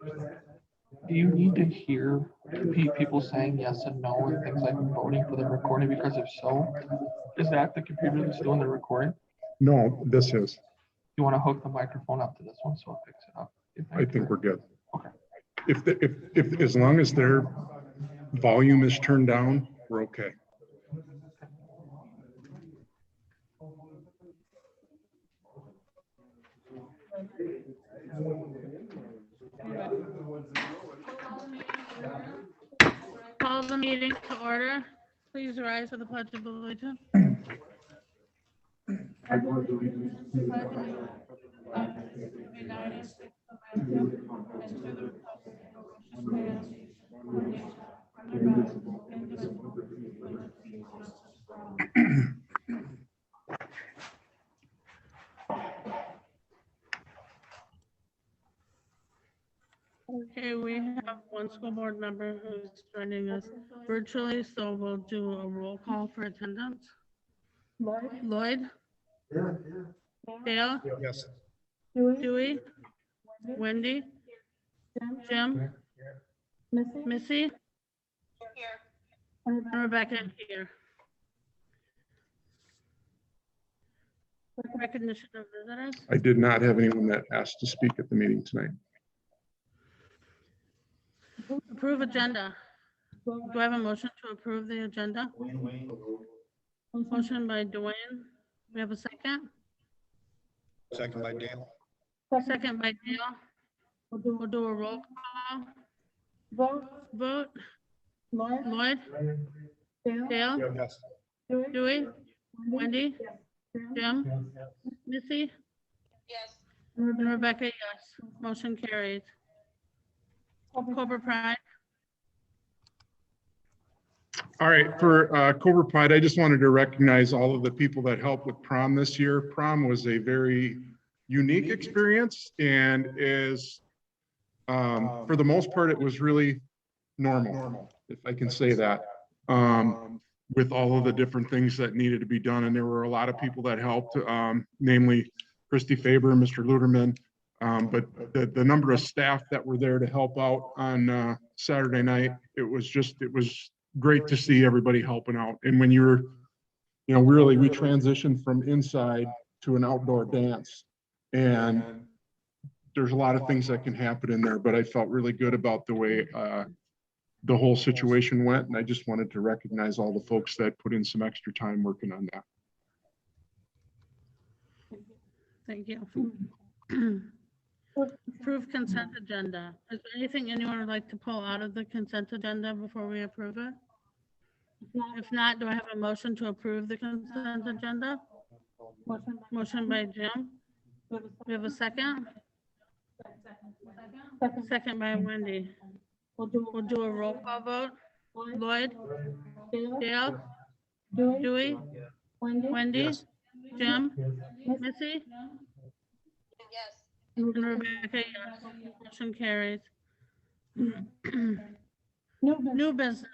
Do you need to hear people saying yes and no and things like voting for the recording? Because if so, is that the computer that's doing the recording? No, this is. You want to hook the microphone up to this one so it picks it up? I think we're good. Okay. If as long as their volume is turned down, we're okay. Call the meeting to order. Please rise for the Pledge of Allegiance. Okay, we have one school board member who's joining us virtually, so we'll do a roll call for attendance. Lloyd? Dale? Yes. Dewey? Wendy? Jim? Missy? And Rebecca here. Recognition of visitors. I did not have anyone that asked to speak at the meeting tonight. Approve agenda. Do I have a motion to approve the agenda? Motion by Dwayne. We have a second? Second by Dale. Second by Dale. We'll do a roll call. Vote. Lloyd? Dale? Yes. Dewey? Wendy? Jim? Missy? Yes. And Rebecca, yes. Motion carries. Cobra Pride. All right, for Cobra Pride, I just wanted to recognize all of the people that helped with prom this year. Prom was a very unique experience and is, for the most part, it was really normal, if I can say that, with all of the different things that needed to be done. And there were a lot of people that helped, namely Christy Faber and Mr. Luderman. But the number of staff that were there to help out on Saturday night, it was great to see everybody helping out. And when you're, really, we transitioned from inside to an outdoor dance, and there's a lot of things that can happen in there, but I felt really good about the way the whole situation went. And I just wanted to recognize all the folks that put in some extra time working on that. Thank you. Approve consent agenda. Is there anything anyone would like to pull out of the consent agenda before we approve it? If not, do I have a motion to approve the consent agenda? Motion by Jim. We have a second? Second by Wendy. We'll do a roll call vote. Lloyd? Dale? Dewey? Wendy? Jim? Missy? Yes. And Rebecca, yes. Motion carries. New business,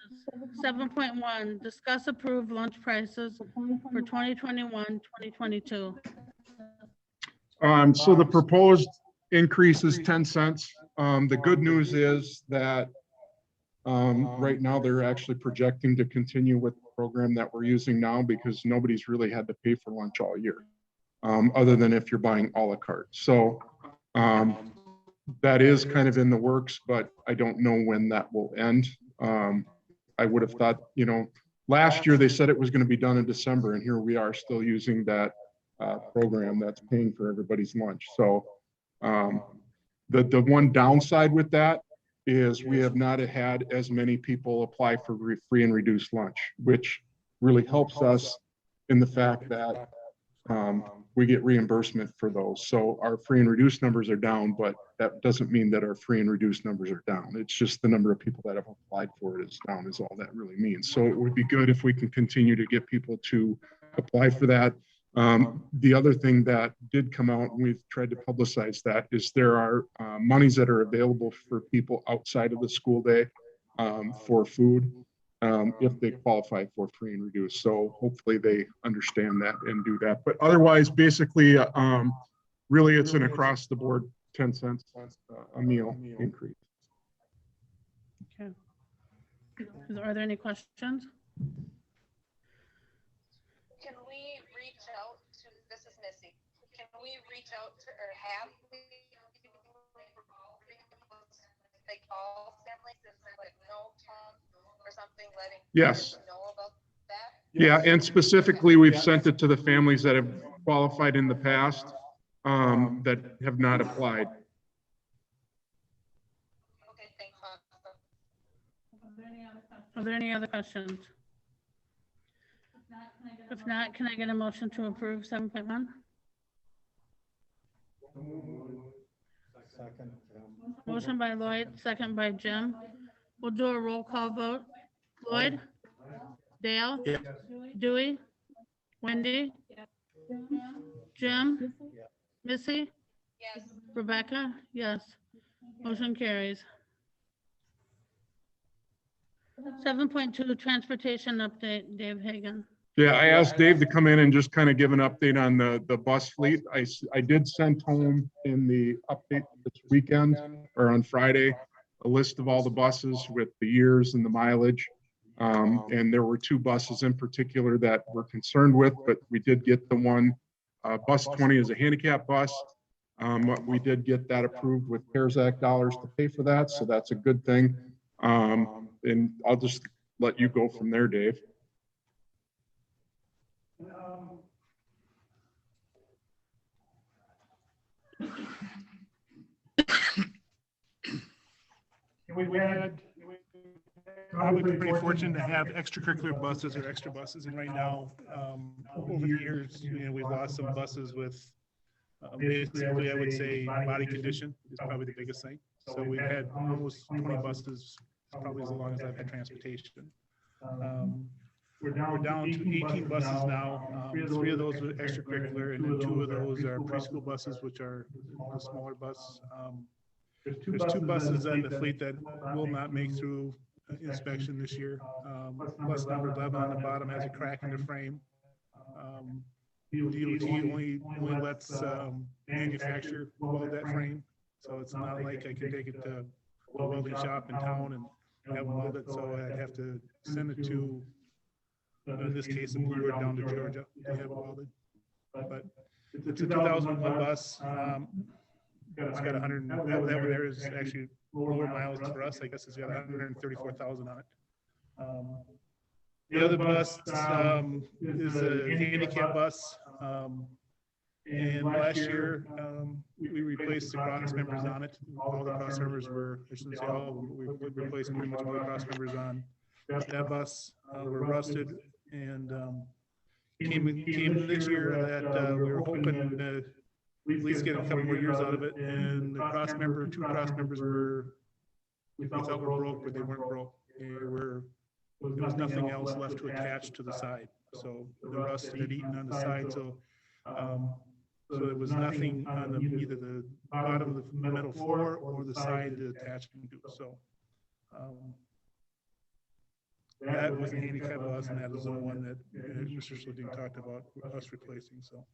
7.1, discuss approved lunch prices for 2021-2022. So the proposed increase is 10 cents. The good news is that right now they're actually projecting to continue with the program that we're using now, because nobody's really had to pay for lunch all year, other than if you're buying a la carte. So that is kind of in the works, but I don't know when that will end. I would have thought, last year they said it was going to be done in December, and here we are still using that program that's paying for everybody's lunch. So the one downside with that is we have not had as many people apply for free and reduced lunch, which really helps us in the fact that we get reimbursement for those. So our free and reduced numbers are down, but that doesn't mean that our free and reduced numbers are down. It's just the number of people that have applied for it is down, is all that really means. So it would be good if we can continue to get people to apply for that. The other thing that did come out, and we've tried to publicize that, is there are monies that are available for people outside of the school day for food, if they qualify for free and reduced. So hopefully they understand that and do that. But otherwise, basically, really it's an across the board 10 cents a meal increase. Okay. Are there any questions? Can we reach out to, this is Missy, can we reach out to, or have they call families and say like, no, Tom, or something, letting Yes. them know about that? Yeah, and specifically, we've sent it to the families that have qualified in the past, that have not applied. Okay, thanks, Tom. Are there any other questions? If not, can I get a motion to approve 7.1? Second. Motion by Lloyd, second by Jim. We'll do a roll call vote. Lloyd? Dale? Yes. Dewey? Wendy? Jim? Missy? Yes, Rebecca? Yes. Motion carries. 7.2, transportation update, Dave Hagan. Yeah, I asked Dave to come in and just kind of give an update on the bus fleet. I did send home in the update this weekend or on Friday, a list of all the buses with the years and the mileage. And there were 2 buses in particular that we're concerned with, but we did get the one. Bus 20 is a handicap bus. We did get that approved with CARES Act dollars to pay for that, so that's a good thing. And I'll just let you go from there, Dave. We've had, probably been pretty fortunate to have extracurricular buses or extra buses, and right now, over the years, we've lost some buses with, basically, I would say, body condition is probably the biggest thing. So we've had almost 20 buses, probably as long as I've had transportation. We're down to 18 buses now. 3 of those are extracurricular, and then 2 of those are preschool buses, which are the smaller bus. There's 2 buses in the fleet that will not make through inspection this year. Bus number 11 on the bottom has a crack in the frame. DOT only lets manufacturer weld that frame, so it's not like I can take it to a welding shop in town and have them weld it. So I'd have to send it to, in this case, a Blue Bird down to Georgia to have it welded. But it's a 2001 bus. It's got 100. That one there is actually lower miles for us. I guess it's got 134,000 on it. The other bus is a handicap bus. And last year, we replaced the cross members on it. All the cross members were, I shouldn't say all, we replaced pretty much all the cross members on that bus. Were rusted, and came this year that we were hoping to at least get a couple more years out of it. And the cross member, 2 cross members we thought were broke, but they weren't broke. There was nothing else left to attach to the side. So the rust had eaten on the side. So there was nothing on either the bottom of the metal floor or the side to attach them to. So that was a handicap bus, and that was the one that Mr. Schlichting talked about us replacing. So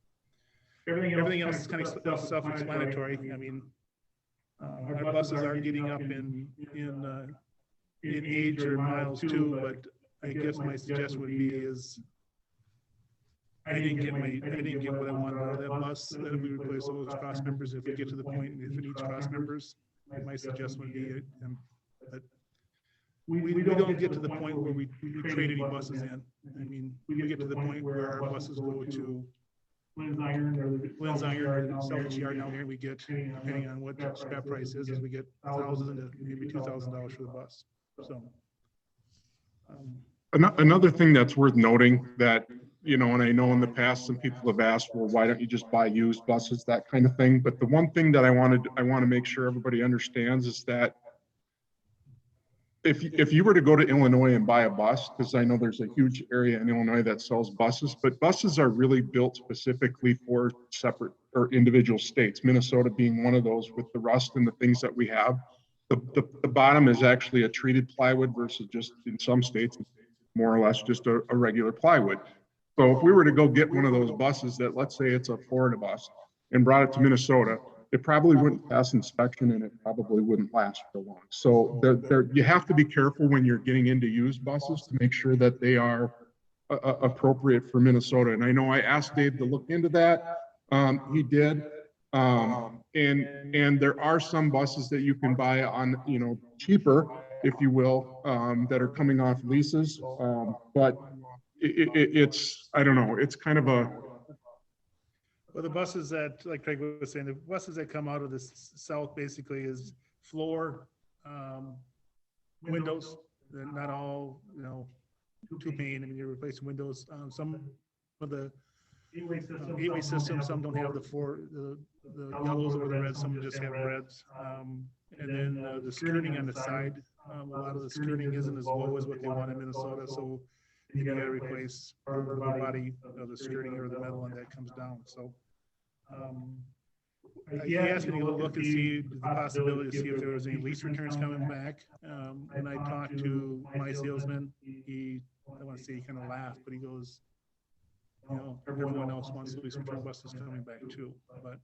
everything else is kind of self-explanatory. I mean, our buses are getting up in age or miles too, but I guess my suggestion would be is I didn't get what I wanted out of that bus. That we replace all those cross members if we get to the point if it needs cross members. My suggestion would be that we don't get to the point where we trade any buses in. I mean, we get to the point where our buses go to Lynn's Iron or Salvage Yard down here. We get, depending on what scrap price is we get $1,000 to maybe $2,000 for the bus. So. Another thing that's worth noting that, and I know in the past some people have asked, well, why don't you just buy used buses, that kind of thing. But the one thing that I want to make sure everybody understands is that if you were to go to Illinois and buy a bus, because I know there's a huge area in Illinois that sells buses, but buses are really built specifically for separate or individual states, Minnesota being one of those with the rust and the things that we have. The bottom is actually a treated plywood versus just in some states, more or less just a regular plywood. So if we were to go get one of those buses that, let's say it's a Florida bus, and brought it to Minnesota, it probably wouldn't pass inspection and it probably wouldn't last for long. So you have to be careful when you're getting into used buses to make sure that they are appropriate for Minnesota. And I know I asked Dave to look into that. He did. And there are some buses that you can buy on, cheaper, if you will, that are coming off leases. But it's, I don't know, it's kind of a, Well, the buses that, like Craig was saying, the buses that come out of the south basically is floor, windows, they're not all, two pane. I mean, you're replacing windows. Some of the gateway systems, some don't have the yellows or the reds, some just have reds. And then the skirting on the side, a lot of the skirting isn't as low as what they want in Minnesota, so you gotta replace part of the body of the skirting or the metal one that comes down, so. He asked me to go look and see the possibility to see if there was any lease returns coming back. And I talked to my salesman, I want to say he kind of laughed, but he goes, everyone else wants lease return buses coming back too, but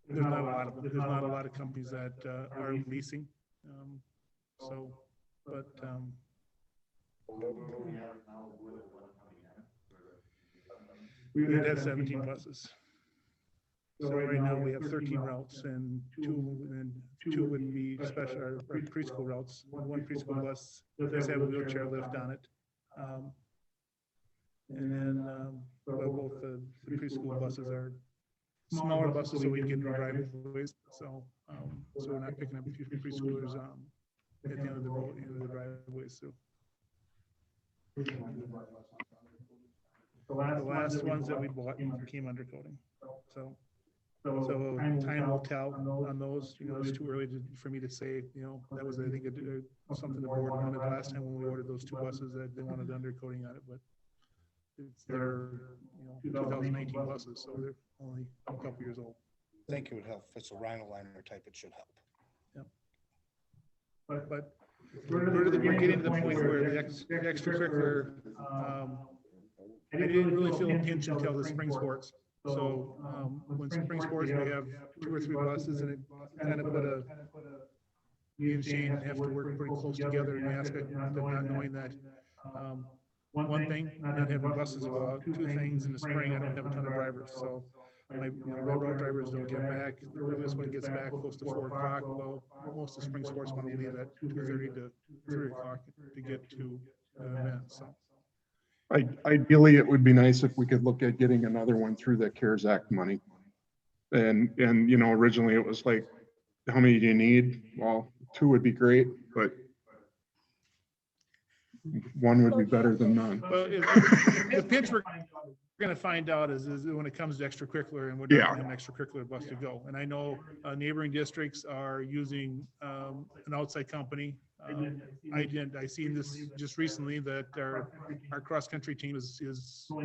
there's not a lot of them. There's not a lot of companies that are leasing. We had 17 buses. So right now we have 13 routes and two would be special or preschool routes. One preschool bus does have a wheelchair lift on it. And then both the preschool buses are smaller buses, so we can get in the driveways. So we're not picking up preschoolers at the end of the road, end of the driveways. So the last ones that we bought came under coding. So time will tell on those. It's too early for me to say. That was, I think, something the board wanted last time when we ordered those two buses, that they wanted undercoating on it, but they're 2019 buses, so they're only a couple years old. I think it would help. If it's a Rhino-Liner type, it should help. But we're getting to the point where the extracurricular, I didn't really feel a pinch until the spring sports. So when spring sports, we have 2 or 3 buses, and it kind of me and Shane have to work pretty close together in the aspect of not knowing that. One thing, not having buses to go out. 2 things, in the spring, I don't have a ton of drivers. So my road drivers don't get back. The earliest one gets back close to 4 o'clock. Well, most of the spring sports want to leave at 2:30 to 3 o'clock to get to the event. So. Ideally, it would be nice if we could look at getting another one through the CARES Act money. And originally it was like, how many do you need? Well, 2 would be great, but 1 would be better than none. Well, the pinch we're going to find out is when it comes to extracurricular, and we're not having an extracurricular bus to go. And I know neighboring districts are using an outside company. I seen this just recently that our cross country team is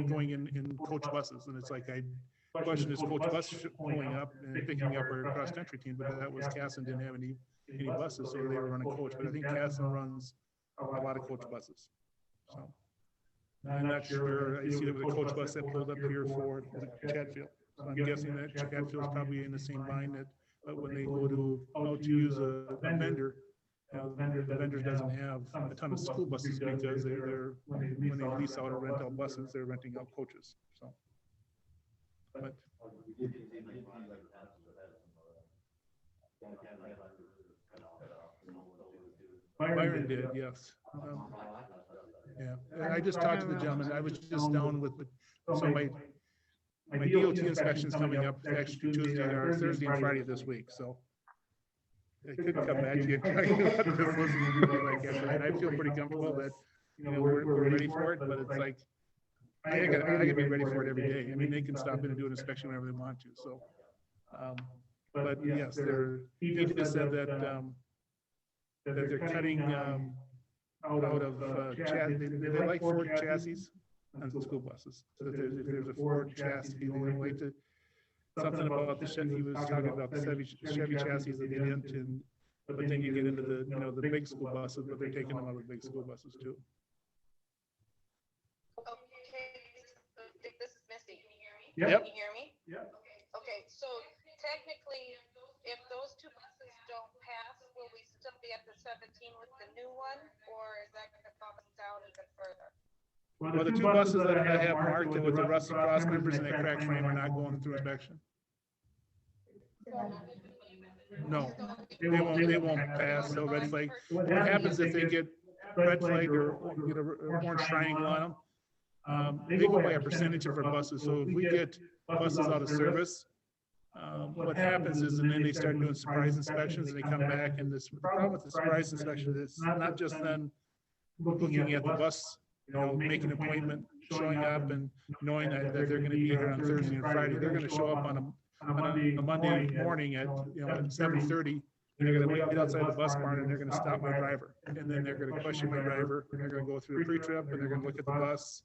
going in coach buses, and it's like I question is coach bus pulling up and picking up our cross country team, but that was Casson didn't have any buses, so they were running coach. But I think Casson runs a lot of coach buses. So I'm not sure. I see there was a coach bus that pulled up here for Chatfield. So I'm guessing that Chatfield's probably in the same line that when they go to use a vendor. The vendor doesn't have a ton of school buses because they're when they lease out or rent out buses, they're renting out coaches. So, but Byron did, yes. Yeah, I just talked to the gentleman. I was just down with so my DOT inspection's coming up actually Tuesday or Thursday and Friday this week. So. I could come back to you and tell you what this is and I feel pretty comfortable that we're ready for it, but it's like I gotta be ready for it every day. I mean, they can stop in and do an inspection whenever they want to. So, but yes, he just said that that they're cutting out of chassis. They like Ford chassis on school buses. So that if there's a Ford chassis, they like to. Something about the Chevy, he was talking about the Chevy chassis that they didn't, but then you get into the the big school buses, but they're taking them out of the big school buses too. Okay, this is Missy. Can you hear me? Yep. Can you hear me? Yeah. Okay, so basically, if those two buses don't pass, will we still be at the 17 with the new one, or is that gonna bump us down even further? Well, the two buses that I have marked with the rusty cross members and that cracked frame are not going through inspection. No, they won't pass, so red flag. What happens if they get red flag or get a orange triangle on them? They go by a percentage of our buses, so if we get buses out of service, what happens is, and then they start doing surprise inspections and they come back, and the problem with the surprise inspection is not just then looking at the bus, making an appointment, showing up and knowing that they're gonna be here on Thursday and Friday. They're gonna show up on a Monday morning at, at 7:30, and they're gonna wait outside the bus barn, and they're gonna stop my driver. And then they're gonna question my driver, and they're gonna go through a pre-trip, and they're gonna look at the bus.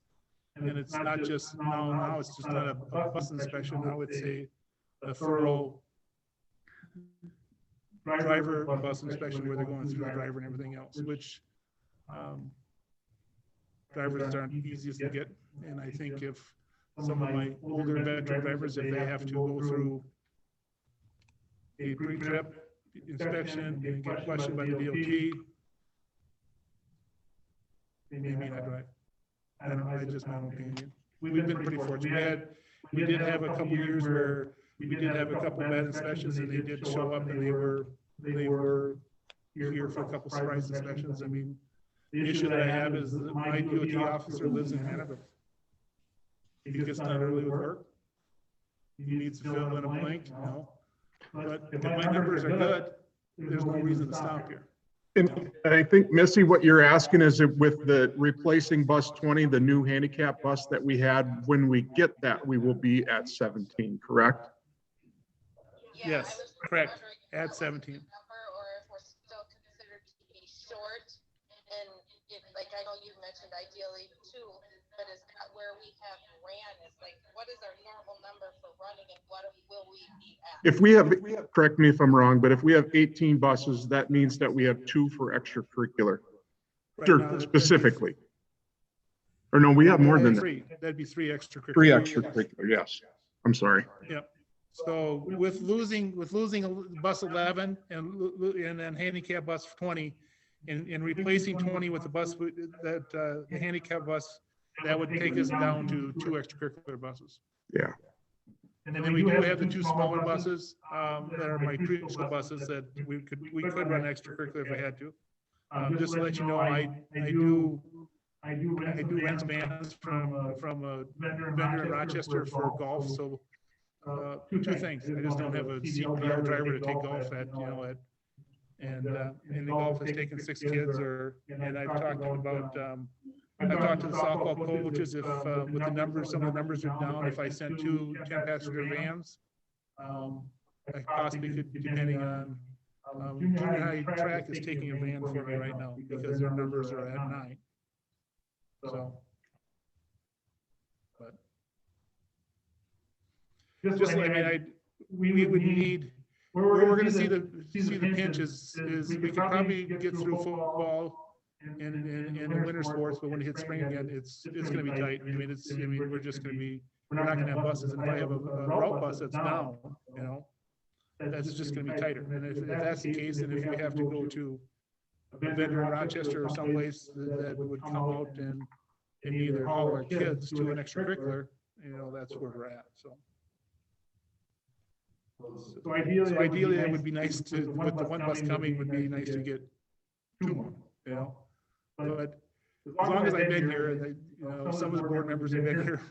And it's not just, now it's just not a bus inspection, now it's a thorough driver bus inspection where they're going through the driver and everything else, which drivers aren't easiest to get. And I think if some of my older veteran drivers, if they have to go through a pre-trip inspection and get questioned by the DOT, they may not drive. I don't know, it's just my own opinion. We've been pretty fortunate. We did have a couple years where we did have a couple bad inspections, and they did show up, and they were here for a couple surprise inspections. I mean, the issue that I have is that my DOT officer lives in Hannibal. He gets done early with work. He needs to fill in a blank, But if my numbers are good, there's no reason to stop here. And I think, Missy, what you're asking is if with the replacing bus 20, the new handicap bus that we had, when we get that, we will be at 17, correct? Yeah, Yes, I was correct. wondering if Add that was 17. the number, or if we're still considered to be short. And if, like, I know you mentioned ideally two, but is that where we have ran, is like, what is our normal number for running, and what will we be at? If we have, correct me if I'm wrong, but if we have 18 buses, that means that we have 2 for extracurricular, Right sure, now, that'd be- specifically. Or no, we have more than that. Three. That'd be 3 extracurricular. 3 extracurricular, yes. I'm sorry. Yep. So with losing bus 11 and then handicap bus 20, and replacing 20 with the bus the handicap bus, that would take us down to 2 extracurricular buses. Yeah. And then we do have the 2 smaller buses that are my preschool buses that we could run extracurricular if I had to. Just to let you know, I do rent vans from a vendor in Rochester for golf. So 2 things. I just don't have a CDL driver to take golf at, and the golf has taken 6 kids, and I've talked about, I've talked to the softball coaches if, with the numbers, some of the numbers are down, if I sent 2 10-passenger vans, I possibly could, depending on, junior high track is taking a van for me right now because their numbers are at 9. So. But. Just, I mean, we would need, where we're gonna see the pinch is we could probably get through football and the winter sports, but when it hits spring again, it's gonna be tight. I mean, we're just gonna be, we're not gonna have buses, and if I have a route bus that's down, that's just gonna be tighter. And if that's the case, and if we have to go to a vendor in Rochester or someplace that would come out and either haul our kids to an extracurricular, that's where we're at, so. So ideally, it would be nice to, with the 1 bus coming, would be nice to get 2 more, But as long as I've been here, and some of the board members have been here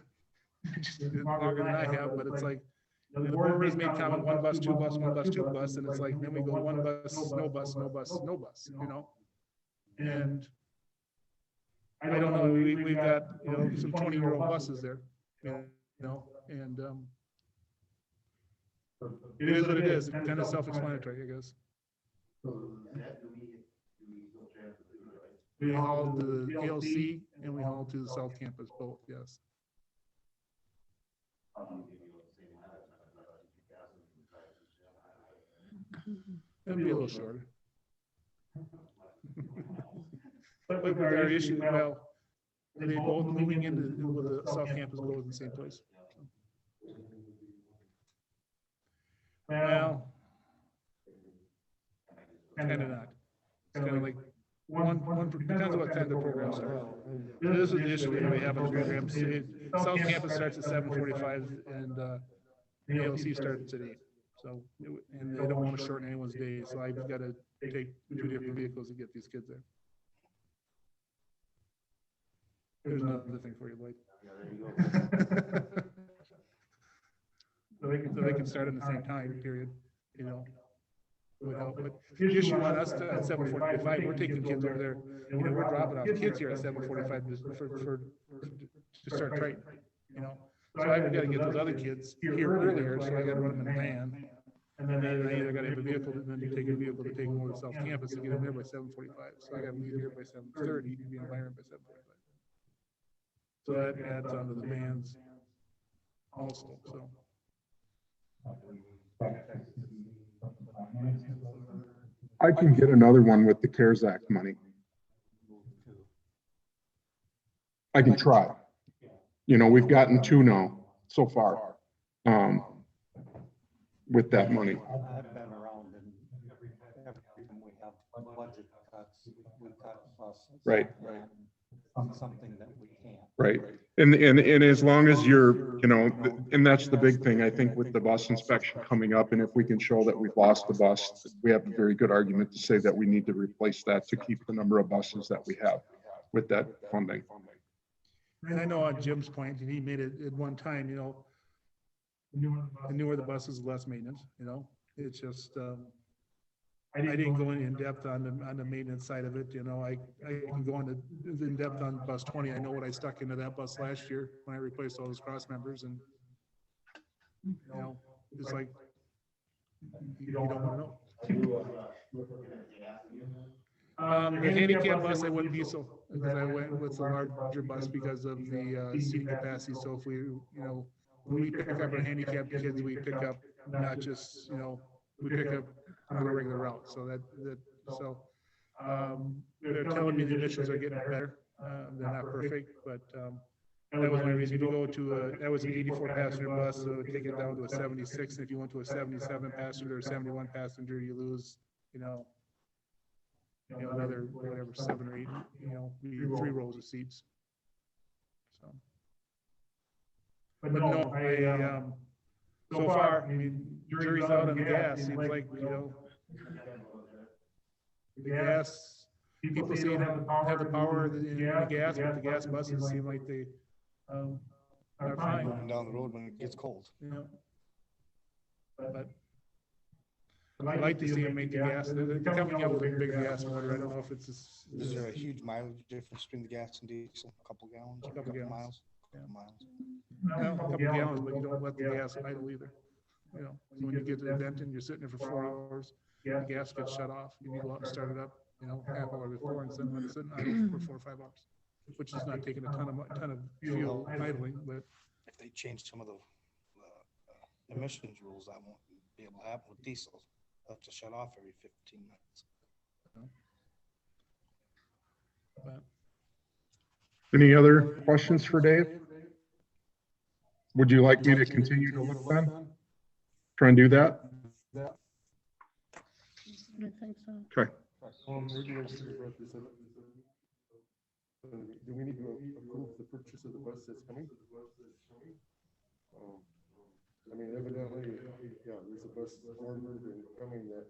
just longer than I have, but it's like, the board has made comment 1 bus, 2 bus, 1 bus, 2 bus, and it's like, then we go 1 bus, no bus, no bus, no bus, And I don't know, we've got, some 20-year-old buses there, and, it is what it is. It's kind of self-explanatory, I guess. We haul to the ALC and we haul to the South Campus both, yes. That'd be a little shorter. But with our issue, well, they both moving into the South Campus both in the same place. Well, kind of not. It's kind of like depends on what time the program starts. This is the issue that we have in the programs. South Campus starts at 7:45 and the ALC starts at 8. So, and they don't want to shorten anyone's day, so I've got to take 2 different vehicles to get these kids there. There's another thing for you, Blake. So they can start in the same time period, you know. Would help, but the issue on us at 7:45, we're taking kids over there, you know, we're dropping off kids here at 7:45 to start training, you know. So I've got to get those other kids here earlier, so I got to run them in the van. And then I either got to have a vehicle, and then take a vehicle to take them over to South Campus and get them there by 7:45. So I got to leave here by 7:30 to be in Byron by 7:45. So that adds on to the vans also, so. I can get another one with the CARES Act money. I can try. You know, we've gotten 2 now so far, with that money. I've been around and every time we have budget cuts, we cut buses. Right. And something that we can't. Right. And as long as you're, you know, and that's the big thing, I think, with the bus inspection coming up. And if we can show that we've lost the bus, we have a very good argument to say that we need to replace that to keep the number of buses that we have with that funding. And I know on Jim's point, and he made it at one time, you know, the newer the buses, less maintenance, you know, it's just, I didn't go in depth on the maintenance side of it, you know, I can go in depth on bus 20. I know what I stuck into that bus last year when I replaced all those cross members, and, you know, it's like, you don't want to know. The handicap bus, I wouldn't be so, because I went with the larger bus because of the seating capacity. So if we, you know, when we pick up our handicapped kids, we pick up not just, you know, we pick up on a regular route. So they're telling me the emissions are getting better. They're not perfect, but that was my reason to go to that was an 84 passenger bus, so take it down to a 76. If you went to a 77 passenger or 71 passenger, you lose, you know, another whatever 7 or 8, you know, 3 rows of seats. So, but no, so far, I mean, jury's out on the gas. Seems like, you know, the gas, people seem to have the power in the gas, but the gas buses seem like they are fine. Going down the road when it gets cold. You know, but I'd like to see them make the gas. They're coming out with a bigger gas motor. I don't know if it's. Is there a huge mileage difference between the gas and diesel? A couple gallons, a couple gallons. miles? Yeah. Miles. Well, a couple gallons, but you don't let the gas idle either. You know, when you get to Benton, you're sitting there for 4 hours, the gas gets shut off, you need to go out and start it up, you know, half hour before, and then let it sit idle for 4 or 5 hours, which is not taking a ton of fuel idling, but. If they change some of the emissions rules, that won't be able to happen with diesels. They'll have to shut off every 15 minutes. But Any other questions for Dave? Would you like me to continue to look then? Try and do that? I think so. Okay. Do we need to approve the purchase of the bus that's coming? I mean, evidently, yeah, there's a bus ordered and coming that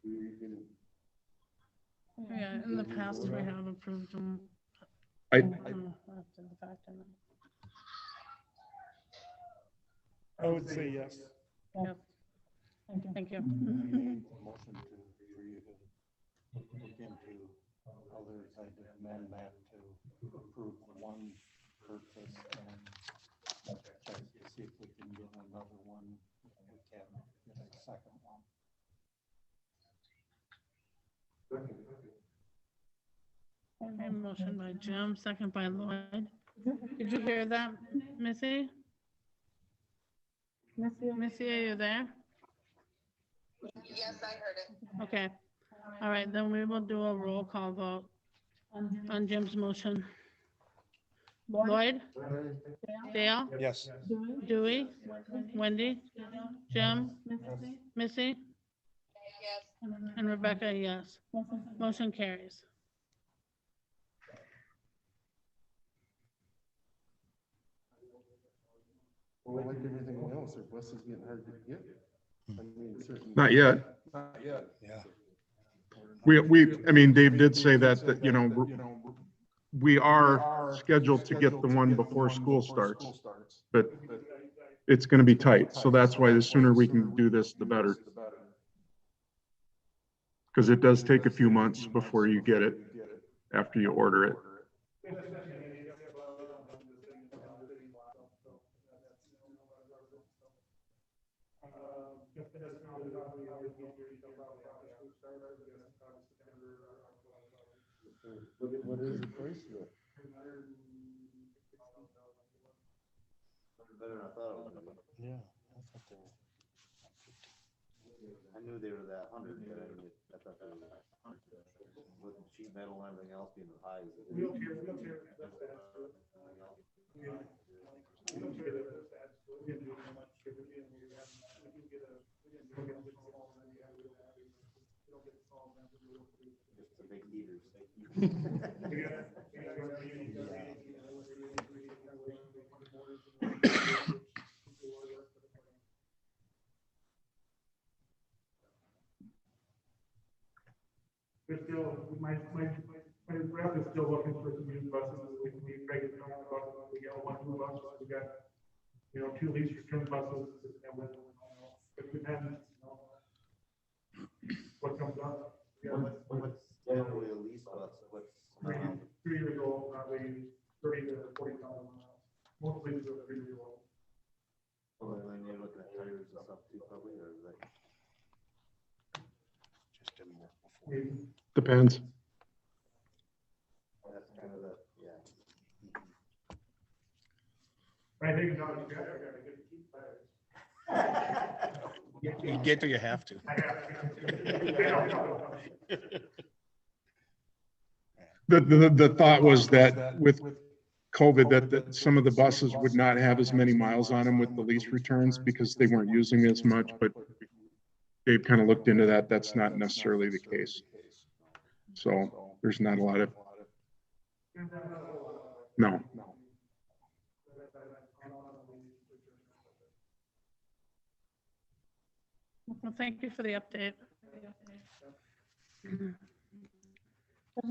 we can. Yeah, in the past, we have approved them. I- After the fact, I know. I would say yes. Yep. Thank you. Motion to, for you to look into others, I'd amend that to approve one purchase and check to see if we can get another one, if we can get a second one. Okay, motion by Jim, second by Lloyd. Did you hear that, Missy? Missy, are you there? Yes, I heard it. Okay. All right, then we will do a roll call vote on Jim's motion. Lloyd, Dale, Yes. Dewey, Wendy, Jim, Missy, Yes, and Rebecca, yes. Motion carries. Well, like everything else, our bus is getting hard to get. I mean, certain. Not yet. Not yet. Yeah. I mean, Dave did say that, you know, we are scheduled to get the one before school starts, but it's gonna be tight. So that's why the sooner we can do this, the better. Because it does take a few months before you get it, after you order it. What is the price of it? Better than I thought it was gonna be. Yeah. I thought they were. I knew they were that 100, but I thought they were that 100. With sheet metal and everything else being as high as it is. Just the big heaters. There's still, my rep is still looking for some used buses, we can be Craig is talking about, we got one new bus, we got, you know, 2 lease return buses, and with, it depends, you know, what comes up. Yeah, What's generally a lease bus, what's, 3 years old, probably 30 to 40,000 miles. Most leases are 3 years old. well, then you're looking at tires and stuff too, probably, or is that? Just didn't work before. Maybe. Depends. That's kind of the, yeah. I think now that you got, I gotta get cheap tires. You get to, you have to. I have to. The thought was that with COVID, that some of the buses would not have as many miles on them with the lease returns because they weren't using as much, but Dave kind of looked into that. That's not necessarily the case. So there's not a lot of, no. Well, thank you for the update.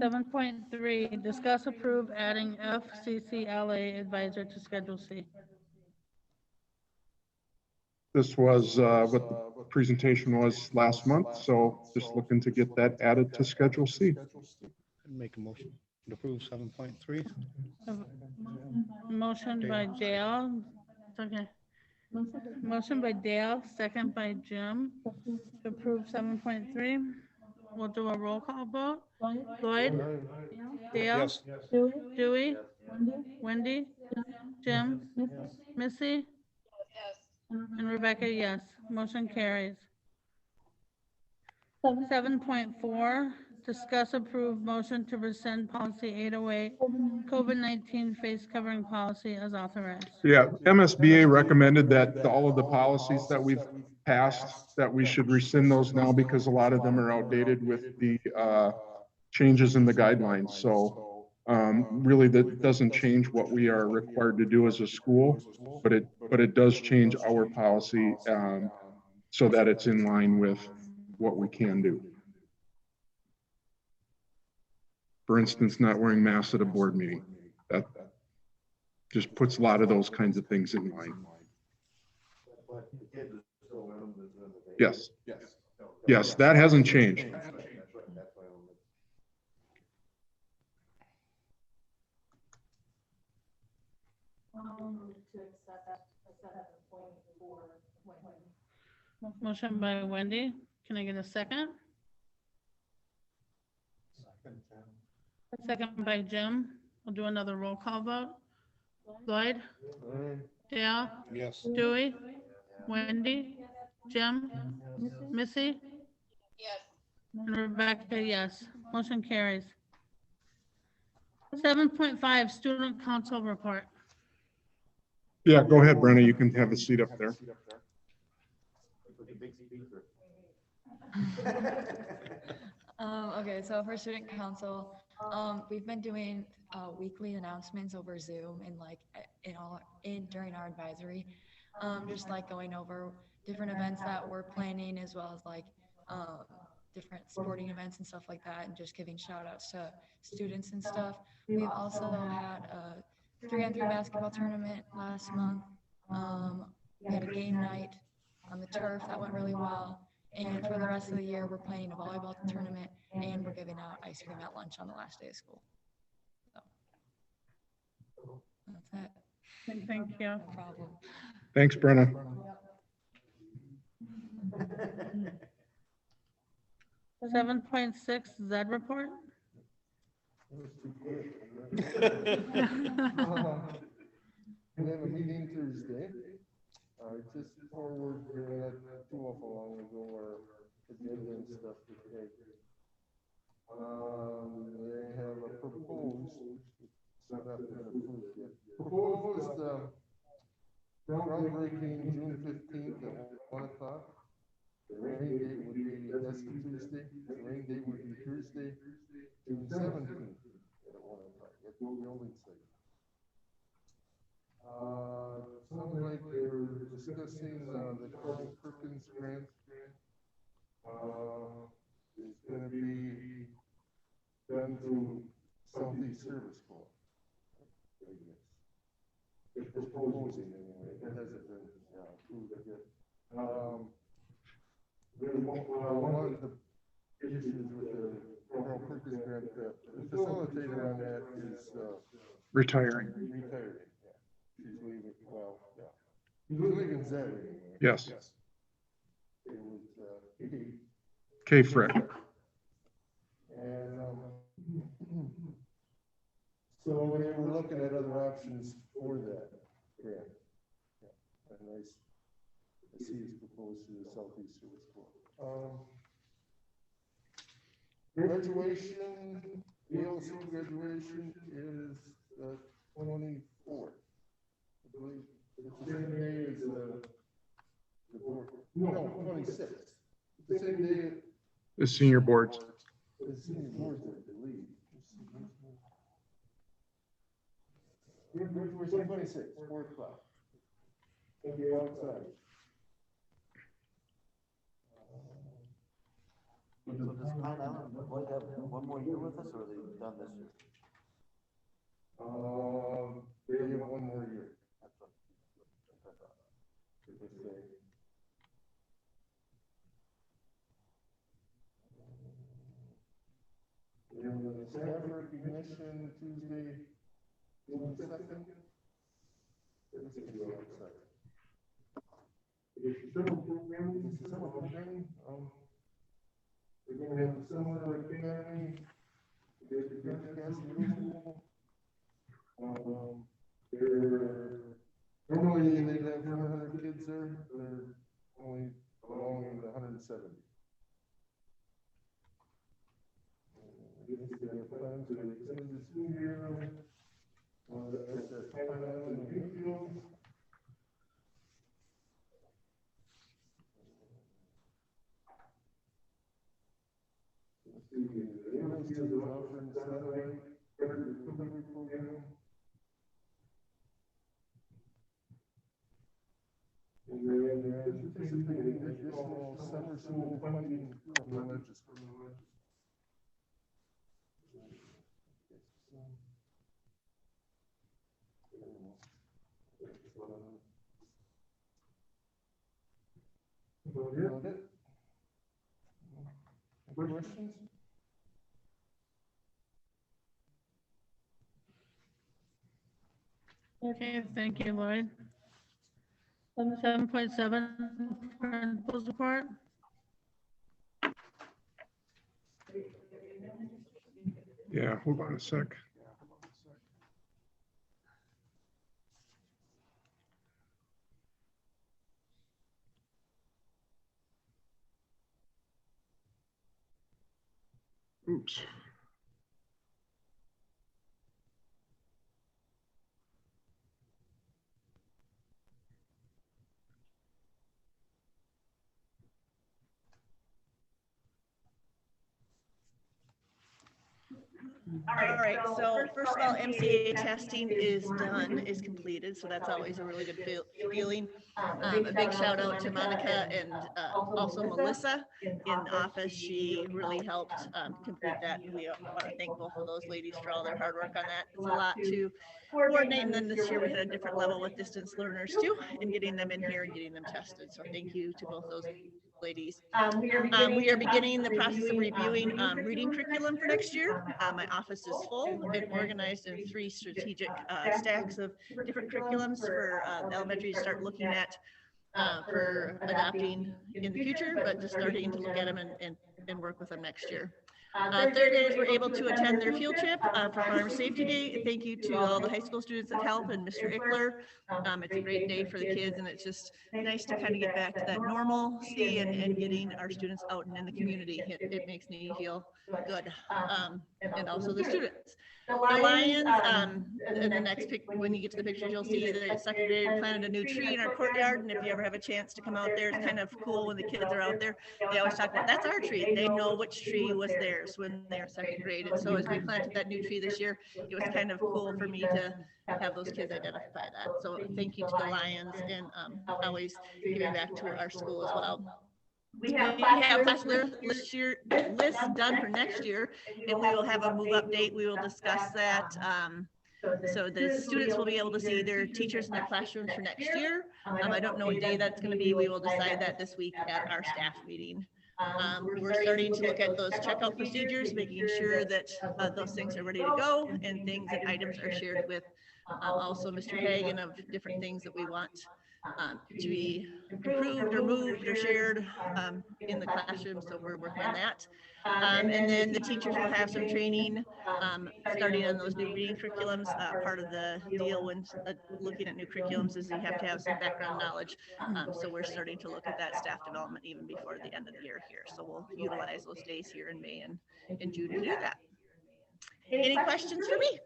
7.3, discuss approve adding FCCLA advisor to Schedule C. This was what the presentation was last month, so just looking to get that added to Schedule C. Make a motion to approve 7.3. Motion by Dale, okay. Motion by Dale, second by Jim, to approve 7.3. We'll do a roll call vote. Lloyd, Dale, Yes. Dewey, Wendy, Jim, Missy, yes, and Rebecca, yes. Motion carries. 7.4, discuss approve motion to rescind policy 808, COVID-19 face covering policy as authorized. Yeah, MSBA recommended that all of the policies that we've passed, that we should rescind those now because a lot of them are outdated with the changes in the guidelines. So really that doesn't change what we are required to do as a school, but it does change our policy so that it's in line with what we can do. For instance, not wearing masks at a board meeting. That just puts a lot of those kinds of things in line. But the kids are still in them, Yes. Yes, that hasn't changed. That's why I'm. Motion by Wendy. Can I get a second? Second by Jim. We'll do another roll call vote. Lloyd, Dale, Yes. Dewey, Wendy, Jim, Missy, yes, and Rebecca, yes. Motion carries. 7.5, student council report. Yeah, go ahead, Brenna. You can have a seat up there. Okay, so for student council, we've been doing weekly announcements over Zoom and like during our advisory, just like going over different events that we're planning as well as like different sporting events and stuff like that, and just giving shout outs to students and stuff. We've also had a 3-on-3 basketball tournament last month. We had a game night on the turf that went really well. And for the rest of the year, we're playing a volleyball tournament and we're giving out ice cream at lunch on the last day of school. So that's it. Thank you. No problem. Thanks, Brenna. 7.6, Z report. We have a meeting Thursday. Just forward here, not too awful long ago, our agenda and stuff to take. They have a proposed, it's not been approved yet, proposed, groundbreaking June 15th at 1:00. The rain date would be, that's the Tuesday, the rain date would be Thursday, June 17th at 1:00 at the building site. Sounds like they're discussing, the Carl Perkins grant. It's gonna be done through Southeast Service Corps. I guess. It's proposing anyway, it hasn't been approved yet. One of the issues with the Carl Perkins grant, the facilitator on that is, Retiring. retired. She's leaving, well, yeah. She's leaving Zed anyway. Yes. It was, K. Frick. and, so we were looking at other options for that grant. Yeah. And I see it's proposed to the Southeast Service Corps. Graduation, ELC graduation is the 24th. I believe it's the same day as the board. No, 26th. The same day The senior boards. as senior boards, I believe. Graduation 26, 4:00. It'll be outside. So does Pine Island Boyd have one more year with us, or are they done this year? They have one more year. That's what I thought. If they- The staff recognition Tuesday, June 2nd. This is the outside. It's a summer programming, we're gonna have the summer academy, there's the broadcast middle school. Normally they'd have 400 kids there, they're only allowing 170. This is their plans to extend the school year. That's at Pine Island and Greenfield. Let's see, the Airman is offering satellite credit recovery program. And they're anticipating additional summer school funding from the legislature. Questions? Okay, thank you, Lloyd. 7.7, principal's report. Yeah, hold on a sec. Oops. All right, so first of all, MCA testing is done, is completed, so that's always a really good feeling. A big shout out to Monica and also Melissa in office. She really helped complete that. And we want to thank both of those ladies for all their hard work on that. It's a lot to coordinate, and then this year we had a different level with distance learners too, and getting them in here and getting them tested. So thank you to both those ladies. We are beginning the process of reviewing reading curriculum for next year. My office is full and organized in 3 strategic stacks of different curriculums for elementary to start looking at for adopting in the future, but just starting to look at them and work with them next year. Third graders were able to attend their field trip for Farm Safety Day. Thank you to all the high school students that helped and Mr. Ickler. It's a great day for the kids, and it's just nice to kind of get back to that normalcy and getting our students out and in the community. It makes me feel good, and also the students. The Lions, in the next pic, when you get to the pictures, you'll see that second grade planted a new tree in our courtyard. And if you ever have a chance to come out there, it's kind of cool when the kids are out there. They always talk about, that's our tree. They know which tree was theirs when they're second grade. And so as we planted that new tree this year, it was kind of cool for me to have those kids identify that. So thank you to the Lions and always giving back to our school as well. We have class list done for next year, and we will have a move update. We will discuss that. So the students will be able to see their teachers in their classrooms for next year. I don't know what day that's going to be. We will decide that this week at our staff meeting. We're starting to look at those checkout procedures, making sure that those things are ready to go and things and items are shared with also Mr. Hagan of different things that we want to be improved or moved or shared in the classroom. So we're working on that. And then the teachers will have some training starting on those new reading curriculums. Part of the deal when looking at new curriculums is you have to have some background knowledge. So we're starting to look at that staff development even before the end of the year here. So we'll utilize those days here in May and June to do that. Any questions for me?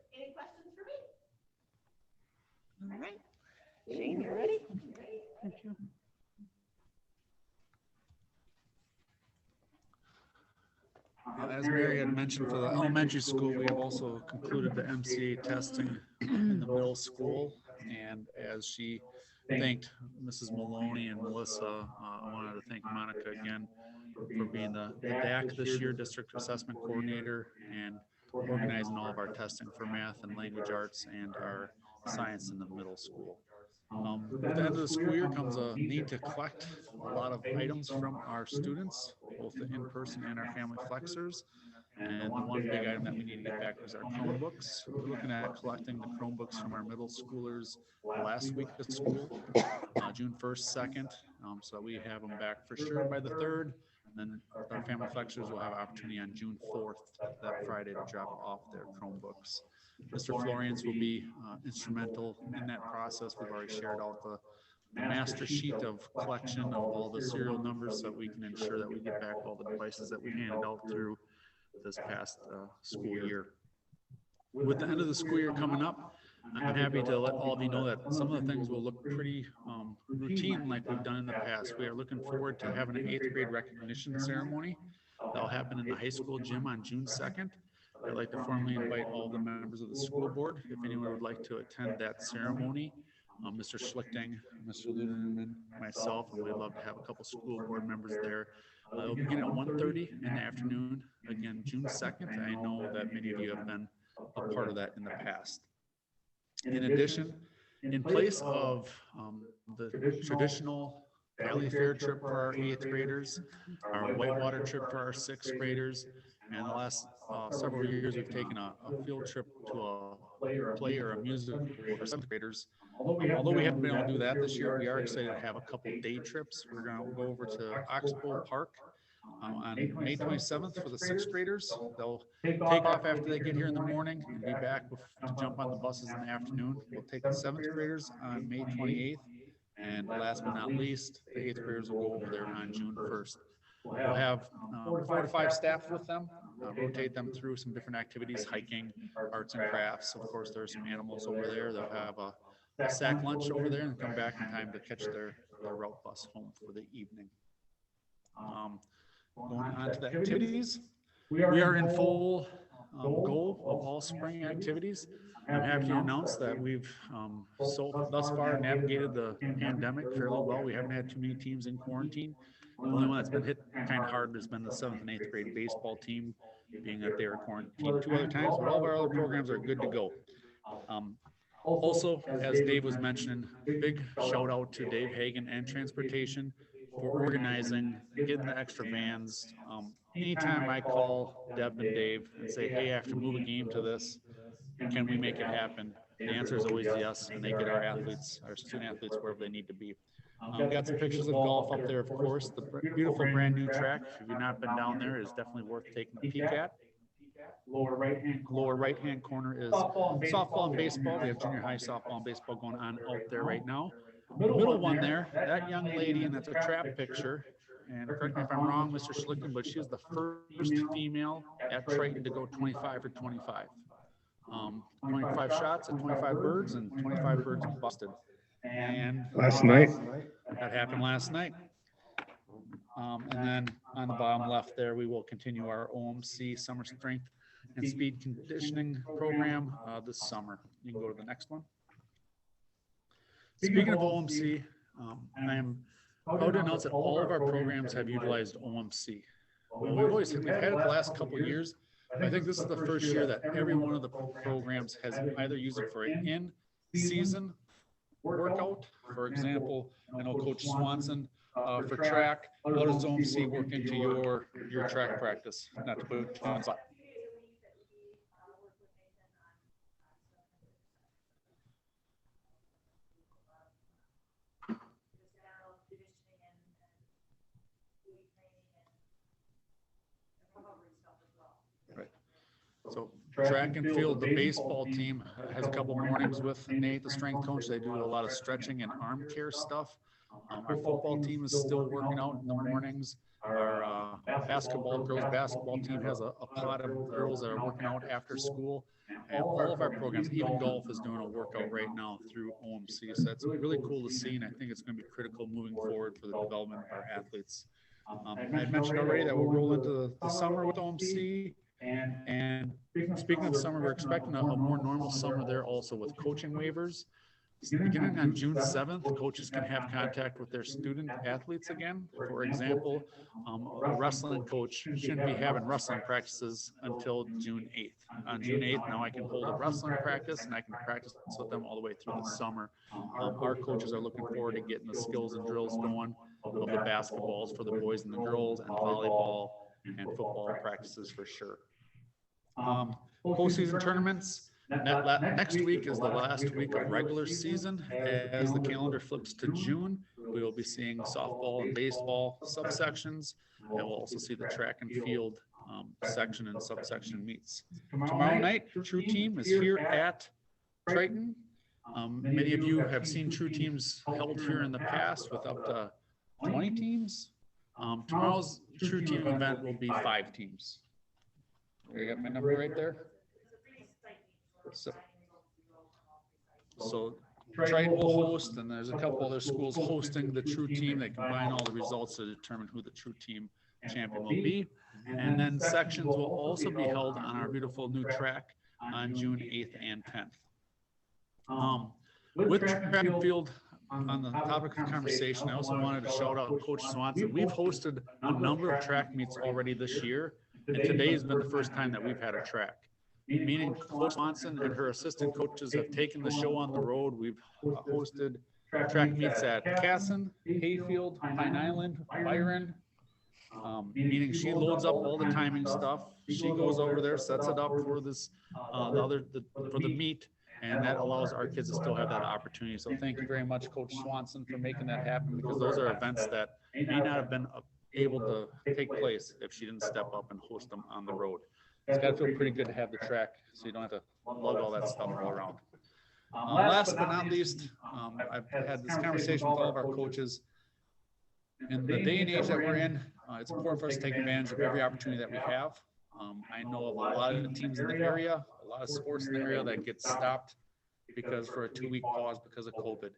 All right. Shane, you ready? Thank you. As Mary had mentioned, for the elementary school, we have also concluded the MCA testing in the middle school. And as she thanked Mrs. Maloney and Melissa, I wanted to thank Monica again for being the DAC this year, District Assessment Coordinator, and organizing all of our testing for math and language arts and our science in the middle school. At the end of the school year comes a need to collect a lot of items from our students, both the in-person and our family flexors. And the one big item that we need to get back is our Chromebooks. We're looking at collecting the Chromebooks from our middle schoolers last week of school, June 1st, 2nd, so that we have them back for sure by the 3rd. And then our family flexors will have opportunity on June 4th, that Friday, to drop off their Chromebooks. Mr. Florians will be instrumental in that process. We've already shared out the master sheet of collection of all the serial numbers so that we can ensure that we get back all the devices that we handed out through this past school year. With the end of the school year coming up, I'm happy to let all of you know that some of the things will look pretty routine like we've done in the past. We are looking forward to having an 8th grade recognition ceremony. That'll happen in the high school gym on June 2nd. I'd like to formally invite all the members of the school board, if anyone would like to attend that ceremony. Mr. Schlichting, Mr. Luderman, myself, and we'd love to have a couple school board members there. It'll begin at 1:30 in the afternoon, again, June 2nd. I know that many of you have been a part of that in the past. In addition, in place of the traditional Valley Fair trip for our 8th graders, our Whitewater trip for our 6th graders, and the last several years we've taken a field trip to a play or a music for 7th graders. Although we haven't been able to do that this year, we are excited to have a couple day trips. We're going to go over to Oxbow Park on May 27th for the 6th graders. They'll take off after they get here in the morning and be back to jump on the buses in the afternoon. We'll take the 7th graders on May 28th. And last but not least, the 8th graders will go over there on June 1st. We'll have 4 to 5 staff with them, rotate them through some different activities, hiking, arts and crafts. Of course, there's some animals over there. They'll have a sack lunch over there and come back in time to catch their route bus home for the evening. Going on to the activities, we are in full goal of all spring activities. I'm happy to announce that we've thus far navigated the pandemic fairly well. We haven't had too many teams in quarantine. The only one that's been hit kind of hard has been the 7th and 8th grade baseball team, being that they were quarantined 2 other times, but all of our other programs are good to go. Also, as Dave was mentioning, big shout out to Dave Hagan and Transportation for organizing, getting the extra vans. Anytime I call Deb and Dave and say, hey, I have to move a game to this, can we make it happen? The answer is always yes, and they get our athletes, our student athletes, wherever they need to be. We got some pictures of golf up there, of course. The beautiful brand new track, if you've not been down there, is definitely worth taking a peek at. Lower right hand corner is softball and baseball. We have junior high softball and baseball going on out there right now. Middle one there, that young lady, and that's a trap picture. And correct me if I'm wrong, Mr. Schlichten, but she is the first female at Triton to go 25 for 25. 25 shots and 25 birds, and 25 birds busted. And Last night. that happened last night. And then on the bottom left there, we will continue our OMC summer strength and speed conditioning program this summer. You can go to the next one. Speaking of OMC, I am proud to announce that all of our programs have utilized OMC. We've had it the last couple of years. I think this is the first year that every one of the programs has either used it for an in-season workout. For example, I know Coach Swanson for track, how does OMC work into your track practice? Not to put it on spot. So track and field, the baseball team has a couple mornings with Nate, the strength coach. They do a lot of stretching and arm care stuff. Our football team is still working out in the mornings. Our girls basketball team has a pot of girls that are working out after school. And all of our programs, even golf, is doing a workout right now through OMC. So that's really cool to see, and I think it's going to be critical moving forward for the development of our athletes. I mentioned already that we'll roll into the summer with OMC. And speaking of summer, we're expecting a more normal summer there also with coaching waivers. Beginning on June 7th, coaches can have contact with their student athletes again. For example, a wrestling coach shouldn't be having wrestling practices until June 8th. On June 8th, now I can hold a wrestling practice and I can practice with them all the way through the summer. Our coaches are looking forward to getting the skills and drills going of the basketballs for the boys and the girls, and volleyball and football practices for sure. Postseason tournaments. Next week is the last week of regular season. As the calendar flips to June, we will be seeing softball and baseball subsections, and we'll also see the track and field section and subsection meets. Tomorrow night, True Team is here at Triton. Many of you have seen True Teams held here in the past with up to 20 teams. Tomorrow's True Team event will be 5 teams. You got my number right there? So Triton will host, and there's a couple other schools hosting the True Team. They combine all the results to determine who the True Team champion will be. And then sections will also be held on our beautiful new track on June 8th and 10th. With track and field on the topic of conversation, I also wanted to shout out Coach Swanson. We've hosted a number of track meets already this year, and today has been the first time that we've had a track. Meaning Coach Swanson and her assistant coaches have taken the show on the road. We've hosted track meets at Casson, Hayfield, Pine Island, Byron, meaning she loads up all the timing stuff. She goes over there, sets it up for this, for the meet, and that allows our kids to still have that opportunity. So thank you very much, Coach Swanson, for making that happen, because those are events that may not have been able to take place if she didn't step up and host them on the road. It's got to feel pretty good to have the track, so you don't have to lug all that stuff all around. Last but not least, I've had this conversation with all of our coaches. In the day and age that we're in, it's important for us to take advantage of every opportunity that we have. I know of a lot of the teams in the area, a lot of sports in the area that get stopped for a 2-week pause because of COVID.